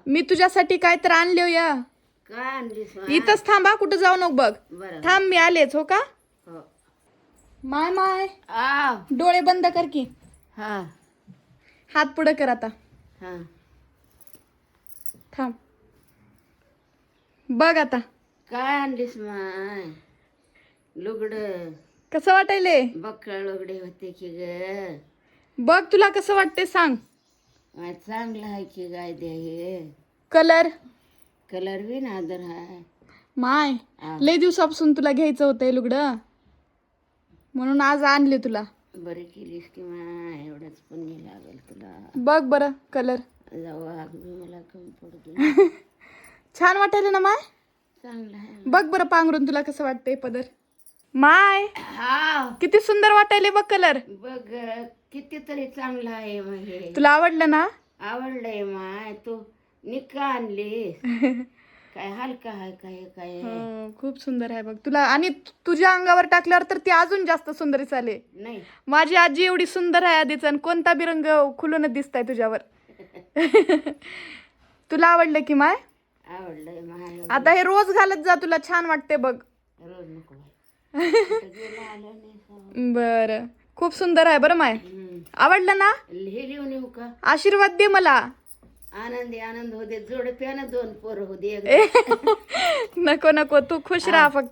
मी तुझ्यासाठी काय तर आणले हो या. काय आणलीस इथंच थांबा, कुठं जाऊ नको बघ. बरं थांब, मी आलेच हो का. हो माय माय, आव डोळे बंद कर की. हा हात पुढं कर आता. हा थांब, बघ आता काय आणलीस माय लुगड कसं वाटायले. बक्कळ लुगडे होते की ग बघ तुला कसं वाटते सांग. माय चांगलं आहे की गाय दे हे कलर. कलर बी नादर आहे माय, हा. लय दिवसापासून तुला घ्यायचं होतं लुगडं, म्हणून आज आणले तुला. बरं केलीस की माय एवढंच पुण्य लागेल तुला. बघ बरं कलर. जाऊ अगदी मला कमी पडतो छान वाटायला ना माय. चांगलं आहे बघ बरं पांघरून तुला कसं वाटतंय पदर. माय, हा किती सुंदर वाटायले बघ कलर. बघ कितीतरी चांगलं आहे मग हे तुला आवडलं ना. आवडलंय माय तू निका आणली काय हलका आहे काय काय हो, खूप सुंदर आहे बघ तुला. आणि तुझ्या अंगावर टाकल्यावर तर ती अजून जास्त सुंदर चाले. नाही माझी आजी एवढी सुंदर आहे आधीच, आणि कोणता बी रंग खुलूनच दिसताय तुझ्यावर. तुला आवडलं की माय. आवडलंय माय आता हे रोज घालत जा, तुला छान वाटते बघ. रोज नको बाई. कुठं गेलं आलं नाही सावं. बर, खूप सुंदर आहे बरं माय. आवडलं ना. हे लिहून येऊ का आशीर्वाद दे मला. आनंदी आनंद होऊ दे जोडप्यानं 2 पोरं होऊ दे नको नको, तू खुश राहा फक्त.